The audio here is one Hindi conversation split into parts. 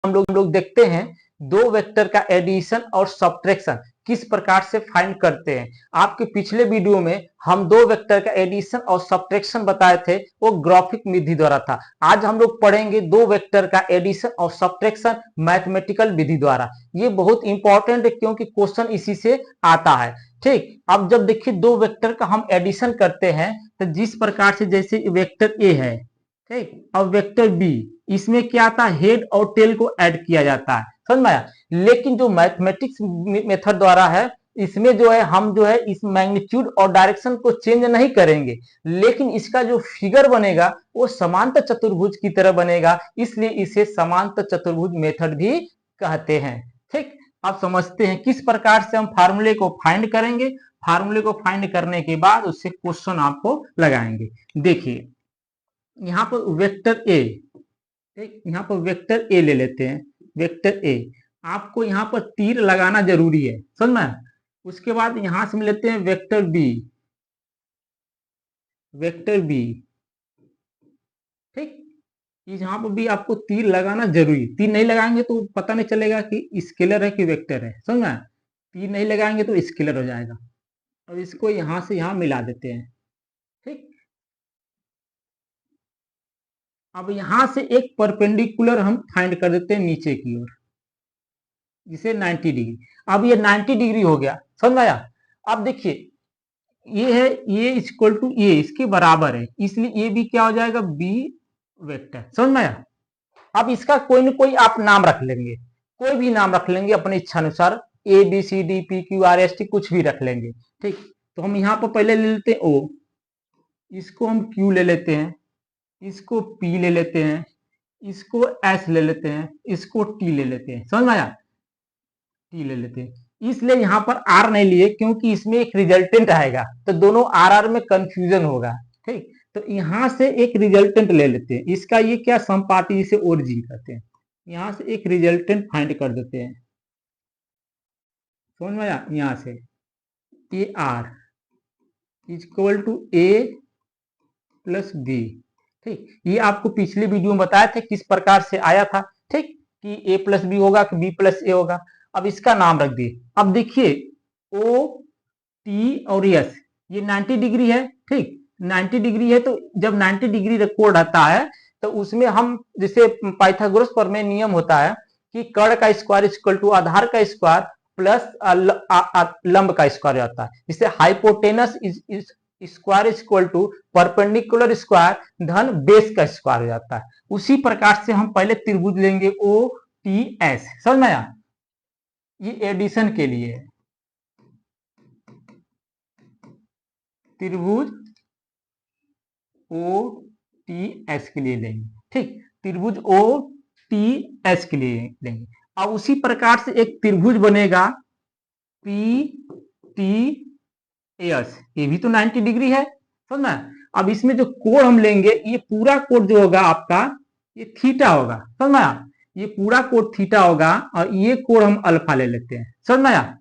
हम लोग देखते हैं दो वेक्टर का एडिशन और सब्ट्रैक्शन किस प्रकार से फाइंड करते हैं। आपके पिछले वीडियो में हम दो वेक्टर का एडिशन और सब्ट्रैक्शन बताए थे, वो ग्राफिक विधि द्वारा था। आज हम लोग पढ़ेंगे दो वेक्टर का एडिशन और सब्ट्रैक्शन मैथमेटिकल विधि द्वारा। ये बहुत इंपॉर्टेंट है क्योंकि क्वेश्चन इसी से आता है। ठीक, अब जब देखिए दो वेक्टर का हम एडिशन करते हैं तो जिस प्रकार से, जैसे वेक्टर ए है, ठीक, अब वेक्टर बी, इसमें क्या आता है, हेड और टेल को ऐड किया जाता है, समझ में आया। लेकिन जो मैथमेटिक्स मेथड द्वारा है, इसमें जो है हम जो है इस मैग्नीट्यूड और डायरेक्शन को चेंज नहीं करेंगे, लेकिन इसका जो फिगर बनेगा वो समांतर चतुर्भुज की तरह बनेगा, इसलिए इसे समांतर चतुर्भुज मेथड भी कहते हैं। ठीक, अब समझते हैं किस प्रकार से हम फार्मूले को फाइंड करेंगे। फार्मूले को फाइंड करने के बाद उससे क्वेश्चन आपको लगाएंगे। देखिए यहाँ पर वेक्टर ए, ठीक, यहाँ पर वेक्टर ए ले लेते हैं। वेक्टर ए, आपको यहाँ पर तीर लगाना जरूरी है, समझ में। उसके बाद यहां से हम लेते हैं वेक्टर बी, वेक्टर बी, ठीक, यहाँ पर भी आपको तीर लगाना जरूरी। तीर नहीं लगाएंगे तो पता नहीं चलेगा कि स्केलर है कि वेक्टर है, समझ में। तीर नहीं लगाएंगे तो स्केलर हो जाएगा। अब इसको यहां से यहां मिला देते हैं, ठीक। अब यहां से एक परपेंडिकुलर हम फाइंड कर देते हैं नीचे की ओर, जिसे 90 डिग्री। अब ये 90 डिग्री हो गया, समझ आया। अब देखिए ये है, ये इक्वल टू ये इसके बराबर है, इसलिए ये भी क्या हो जाएगा, बी वेक्टर, समझ में आया। अब इसका कोई ना कोई आप नाम रख लेंगे, कोई भी नाम रख लेंगे अपनी इच्छा अनुसार, A B C D P Q R S T कुछ भी रख लेंगे, ठीक। तो हम यहाँ पर पहले ले लेते हैं ओ, इसको हम क्यू ले लेते हैं, इसको पी ले लेते हैं, इसको एस ले लेते हैं, इसको टी ले लेते हैं, समझ में आया। टी ले लेते हैं, इसलिए यहाँ पर आर नहीं लिए क्योंकि इसमें एक रिजल्टेंट आएगा तो दोनों आर आर में कंफ्यूजन होगा, ठीक। तो यहां से एक रिजल्टेंट ले लेते हैं, इसका ये क्या समपाती, जिसे ओरिजिन कहते हैं। यहां से एक रिजल्टेंट फाइंड कर देते हैं, समझ में आया। यहां से A R equal to A plus B, ठीक। ये आपको पिछले वीडियो में बताया था किस प्रकार से आया था, ठीक, कि ए प्लस बी होगा कि बी प्लस ए होगा। अब इसका नाम रख दिए। अब देखिए ओ टी और एस, ये 90 डिग्री है, ठीक। 90 डिग्री है तो जब 90 डिग्री कोण आता है तो उसमें हम, जैसे पाइथागोरस प्रमेय नियम होता है कि कर्ण का स्क्वायर इक्वल टू आधार का स्क्वायर प्लस लंब का स्क्वायर आता है। जिससे hypotenuse square equal to perpendicular square धन बेस का स्क्वायर हो जाता है। उसी प्रकार से हम पहले त्रिभुज लेंगे ओ टी एस, समझ में आया। ये एडिशन के लिए है, त्रिभुज ओ टी एस के लिए लेंगे, ठीक। त्रिभुज ओ टी एस के लिए लेंगे। अब उसी प्रकार से एक त्रिभुज बनेगा पी टी एस, ये भी तो 90 डिग्री है, समझना। अब इसमें जो कोण हम लेंगे, ये पूरा कोण जो होगा आपका, ये थीटा होगा, समझना। ये पूरा कोण थीटा होगा और ये कोण हम अल्फा ले लेते हैं, समझना।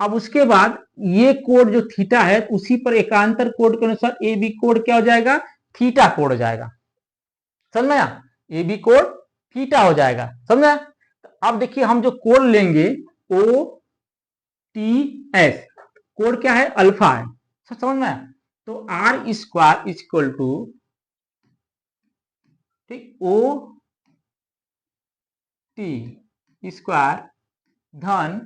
अब उसके बाद ये कोण जो थीटा है, उसी पर एकांतर कोण के अनुसार ए बी कोण क्या हो जाएगा, थीटा कोण हो जाएगा, समझ में आया। ए बी कोण थीटा हो जाएगा, समझ में। अब देखिए हम जो कोण लेंगे ओ टी एस, कोण क्या है, अल्फा है, समझ में आया। तो आर स्क्वायर इक्वल टू, ठीक, ओ टी स्क्वायर धन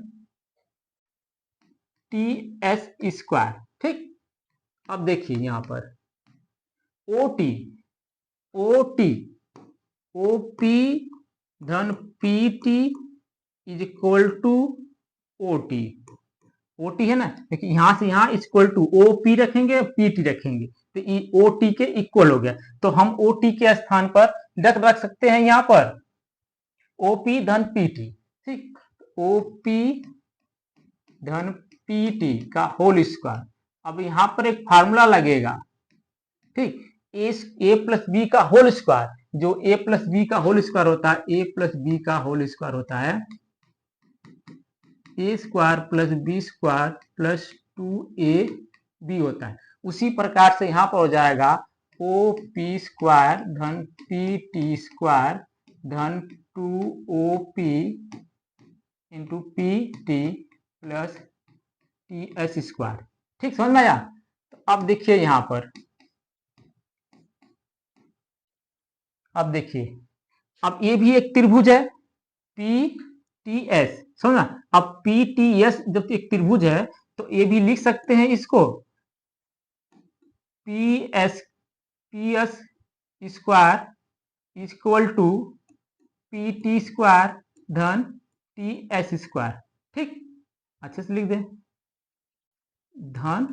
टी एस स्क्वायर, ठीक। अब देखिए यहां पर O T, O T, O P धन P T is equal to O T, O T है ना। देखिए यहां से यहां इक्वल टू ओ पी रखेंगे, पी टी रखेंगे तो ओ टी के इक्वल हो गया। तो हम ओ टी के स्थान पर रख सकते हैं यहां पर ओ पी धन पी टी, ठीक। ओ पी धन पी टी का होल स्क्वायर। अब यहां पर एक फार्मूला लगेगा, ठीक, ए प्लस बी का होल स्क्वायर। जो ए प्लस बी का होल स्क्वायर होता है, ए प्लस बी का होल स्क्वायर होता है A square plus B square plus 2ab होता है। उसी प्रकार से यहां पर हो जाएगा ओ पी स्क्वायर धन पी टी स्क्वायर धन 2OP into PT plus TS square. ठीक, समझ में आया? तो अब देखिए यहां पर, अब देखिए, अब ये भी एक त्रिभुज है PTS, समझना। अब PTS जब एक त्रिभुज है तो ये भी लिख सकते हैं इसको PS square equal to PT square धन TS स्क्वायर। ठीक, अच्छे से लिख दें, धन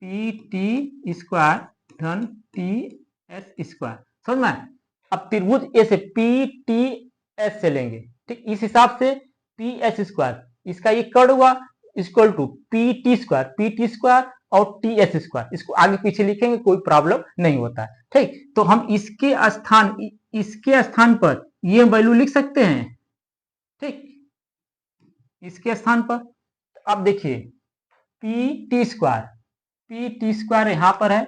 PT स्क्वायर धन TS स्क्वायर। समझ में? अब त्रिभुज ए से PTS से लेंगे, ठीक, इस हिसाब से PS स्क्वायर, इसका ये कर्ण हुआ इक्वल टू PT स्क्वायर और TS स्क्वायर। इसको आगे पीछे लिखेंगे, कोई प्रॉब्लम नहीं होता है। ठीक, तो हम इसके स्थान पर ये वैल्यू लिख सकते हैं। ठीक, इसके स्थान पर अब देखिए PT स्क्वायर यहां पर है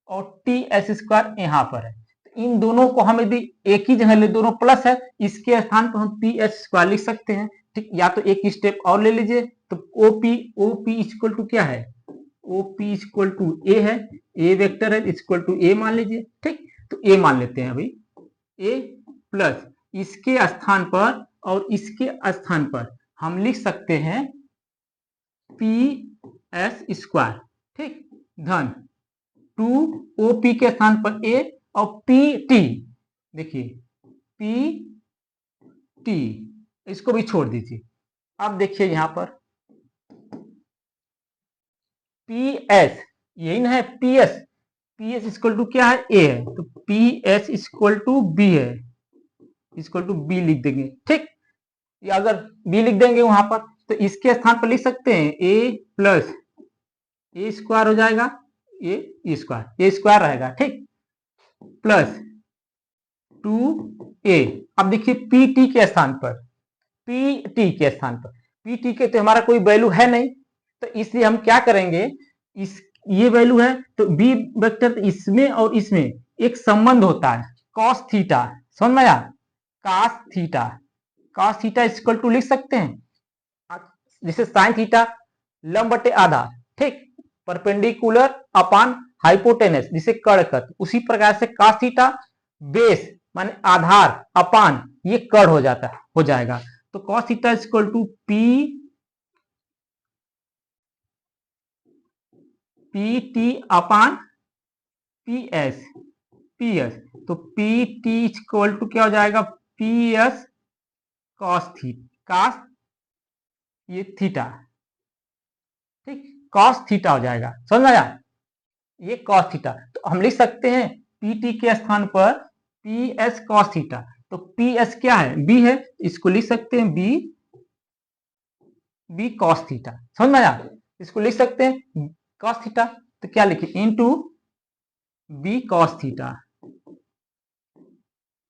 और TS स्क्वायर यहां पर है। इन दोनों को हम यदि एक ही जगह ले, दोनों प्लस है, इसके स्थान पर हम PS स्क्वायर लिख सकते हैं। ठीक, या तो एक स्टेप और ले लीजिए, तो OP इक्वल टू क्या है, OP इक्वल टू A है, A वेक्टर है, इक्वल टू A मान लीजिए। ठीक, तो A मान लेते हैं अभी, A प्लस इसके स्थान पर और इसके स्थान पर हम लिख सकते हैं PS स्क्वायर। ठीक, धन 2OP के स्थान पर A और PT, देखिए PT, इसको भी छोड़ दीजिए। अब देखिए यहां पर PS, यही ना है PS इक्वल टू क्या है, A है, तो PS इक्वल टू B है, इक्वल टू B लिख देंगे। ठीक, या अगर B लिख देंगे वहां पर, तो इसके स्थान पर लिख सकते हैं A प्लस A स्क्वायर हो जाएगा, A स्क्वायर रहेगा। ठीक, प्लस 2A। अब देखिए PT के स्थान पर, PT के तो हमारा कोई वैल्यू है नहीं, तो इसलिए हम क्या करेंगे, इस ये वैल्यू है तो B वेक्टर इसमें और इसमें एक संबंध होता है cos थीटा। समझ में आया? cos थीटा इक्वल टू लिख सकते हैं जैसे sin थीटा लंब बटे आधा, ठीक, परपेंडिकुलर अपान हाइपोटेनस जिसे कड़कत, उसी प्रकार से cos थीटा बेस माने आधार अपान ये कड़ हो जाएगा। तो cos theta equal to PT upon PS, तो PT इक्वल टू क्या हो जाएगा, PS cos ये थीटा। ठीक, cos थीटा हो जाएगा। समझ में आया? ये cos थीटा, तो हम लिख सकते हैं PT के स्थान पर PS cos थीटा। तो PS क्या है, B है, इसको लिख सकते हैं B cos थीटा। समझ में आया? इसको लिख सकते हैं cos थीटा, तो क्या लिखे, into B cos theta,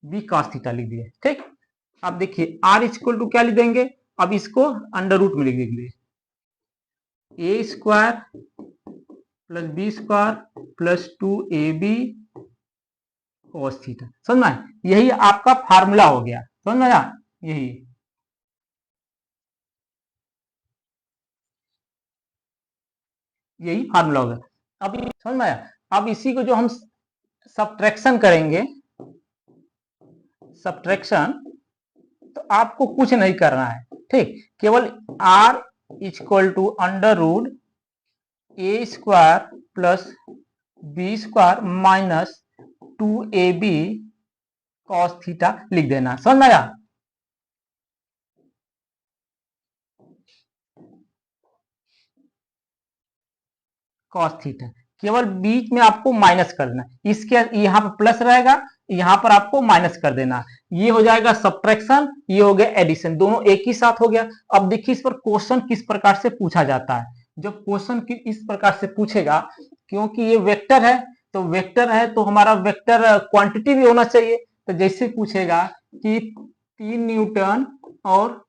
B cos theta लिख दिए। ठीक, अब देखिए R इक्वल टू क्या लिख देंगे, अब इसको अंडर रूट में लिख देंगे, A square plus B square plus 2AB cos theta. समझ में? यही आपका फार्मूला हो गया। समझ में आया? यही फार्मूला होगा। अब समझ में आया? अब इसी को जो हम सब्ट्रैक्शन करेंगे, सब्ट्रैक्शन, तो आपको कुछ नहीं करना है। ठीक, केवल R equal to under root A square plus B square minus 2AB cos theta लिख देना। समझ में आया? cos थीटा, केवल बीच में आपको माइनस कर देना, इसके यहाँ पर प्लस रहेगा, यहाँ पर आपको माइनस कर देना। ये हो जाएगा सब्ट्रैक्शन, ये हो गया एडिशन, दोनों एक ही साथ हो गया। अब देखिए इस पर क्वेश्चन किस प्रकार से पूछा जाता है। जब क्वेश्चन इस प्रकार से पूछेगा, क्योंकि ये वेक्टर है, तो वेक्टर है तो हमारा वेक्टर क्वांटिटी भी होना चाहिए। तो जैसे पूछेगा कि 3 न्यूटन और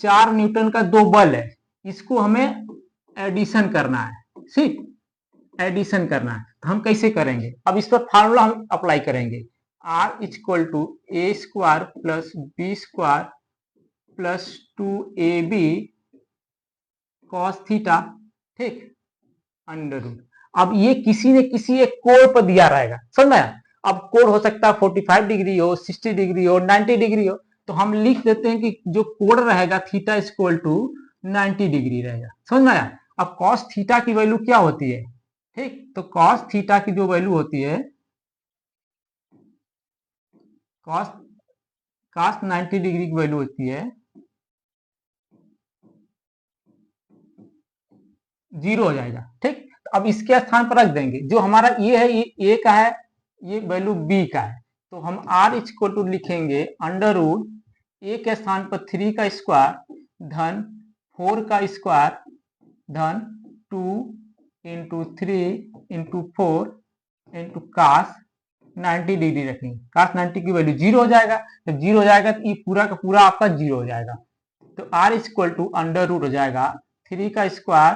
4 न्यूटन का दो बल है, इसको हमें एडिशन करना है। ठीक, एडिशन करना है तो हम कैसे करेंगे, अब इस पर फार्मूला हम अप्लाई करेंगे, R equal to A square plus B square plus 2ab cos theta, ठीक, अंडर रूट। अब ये किसी ने किसी एक कोण पर दिया रहेगा, समझ में आया। अब कोण हो सकता है 45 डिग्री हो, 60 डिग्री हो, 90 डिग्री हो, तो हम लिख देते हैं कि जो कोण रहेगा थीटा इक्वल टू 90 डिग्री रहेगा, समझ में आया। अब कॉस थीटा की वैल्यू क्या होती है, ठीक, तो कॉस थीटा की जो वैल्यू होती है, कॉस कॉस 90 डिग्री की वैल्यू होती है 0 हो जाएगा, ठीक। तो अब इसके स्थान पर रख देंगे, जो हमारा ये है, ये ए का है, ये वैल्यू बी का है, तो हम आर इक्वल टू लिखेंगे अंडर रूट ए के स्थान पर 3 का स्क्वायर धन 4 का स्क्वायर धन 2 into 3 into 4 into cos 90 degree रखेंगे, कास 90 की वैल्यू 0 हो जाएगा, तो 0 हो जाएगा तो ये पूरा का पूरा आपका 0 हो जाएगा। तो R equal to under root हो जाएगा 3 का स्क्वायर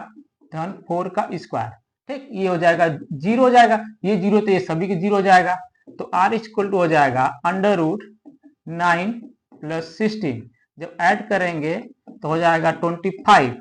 धन 4 का स्क्वायर, ठीक, ये हो जाएगा 0 हो जाएगा, ये 0 तो ये सभी के 0 हो जाएगा। तो आर इक्वल टू हो जाएगा अंडर रूट 9 प्लस 16, जब ऐड करेंगे तो हो जाएगा 25,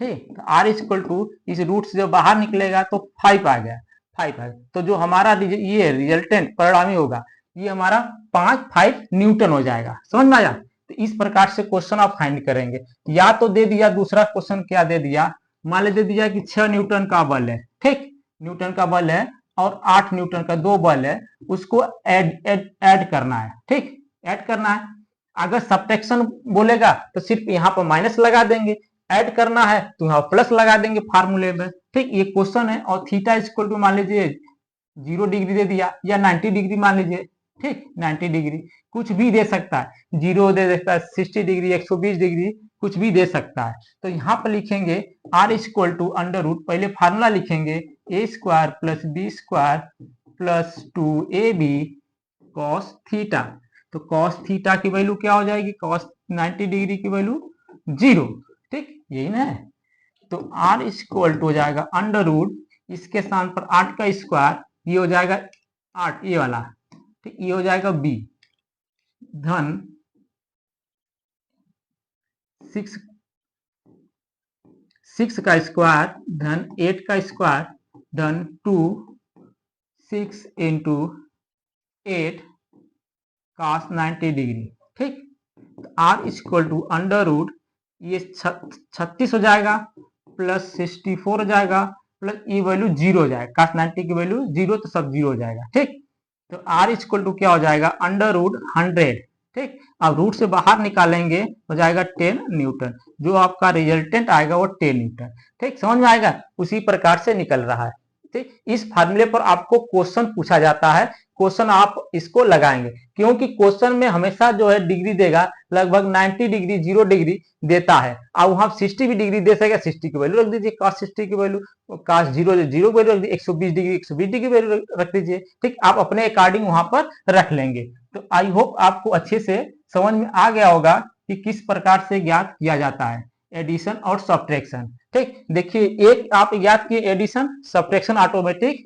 ठीक। तो आर इक्वल टू इस रूट से जब बाहर निकलेगा तो 5 आ गया, 5 आ गया, तो जो हमारा ये रिजल्टेंट परिणामी होगा ये हमारा 5 न्यूटन हो जाएगा, समझ में आया। तो इस प्रकार से क्वेश्चन आप फाइंड करेंगे, या तो दे दिया, दूसरा क्वेश्चन क्या दे दिया, मान ले दे दिया कि 6 न्यूटन का बल है, ठीक, न्यूटन का बल है और 8 न्यूटन का दो बल है, उसको ऐड करना है, ठीक, ऐड करना है। अगर सब्ट्रैक्शन बोलेगा तो सिर्फ यहाँ पर माइनस लगा देंगे, ऐड करना है तो यहाँ प्लस लगा देंगे फार्मूले में, ठीक। ये क्वेश्चन है, और थीटा इक्वल टू मान लीजिए 0 डिग्री दे दिया या 90 डिग्री मान लीजिए, ठीक, 90 डिग्री कुछ भी दे सकता है, 0 दे सकता है, 60 डिग्री, 120 डिग्री कुछ भी दे सकता है। तो यहाँ पर लिखेंगे R equal to under root, पहले फार्मूला लिखेंगे A square plus B square plus 2ab cos theta. तो कॉस थीटा की वैल्यू क्या हो जाएगी, कॉस 90 डिग्री की वैल्यू 0, ठीक, यही ना है। तो आर इक्वल टू हो जाएगा अंडर रूट, इसके स्थान पर 8 का स्क्वायर, ये हो जाएगा 8, ये वाला, ठीक, ये हो जाएगा बी धन 6 का स्क्वायर धन 8 का स्क्वायर धन 2 6 इंटू 8 cos 90 डिग्री, ठीक। तो R equal to under root, ये 36 हो जाएगा प्लस 64 हो जाएगा प्लस ये वैल्यू 0 हो जाएगा, cos 90 की वैल्यू 0, तो सब 0 हो जाएगा, ठीक। तो आर इक्वल टू क्या हो जाएगा अंडर रूट 100, ठीक। अब रूट से बाहर निकालेंगे हो जाएगा 10 न्यूटन, जो आपका रिजल्टेंट आएगा वो 10 न्यूटन, ठीक, समझ में आएगा। उसी प्रकार से निकल रहा है, ठीक। इस फार्मूले पर आपको क्वेश्चन पूछा जाता है, क्वेश्चन आप इसको लगाएंगे, क्योंकि क्वेश्चन में हमेशा जो है डिग्री देगा लगभग 90 डिग्री, 0 डिग्री देता है, अब वहां 60 भी डिग्री दे सकेगा, 60 की वैल्यू रख दीजिए, cos 60 की वैल्यू, cos 0 0 वैल्यू रख दीजिए, 120 डिग्री 120 डिग्री वैल्यू रख दीजिए, ठीक, आप अपने अकॉर्डिंग वहां पर रख लेंगे। तो आई होप आपको अच्छे से समझ में आ गया होगा कि किस प्रकार से ज्ञात किया जाता है एडिशन और सब्ट्रैक्शन, ठीक। देखिए एक आप याद किए एडिशन, सब्ट्रैक्शन ऑटोमेटिक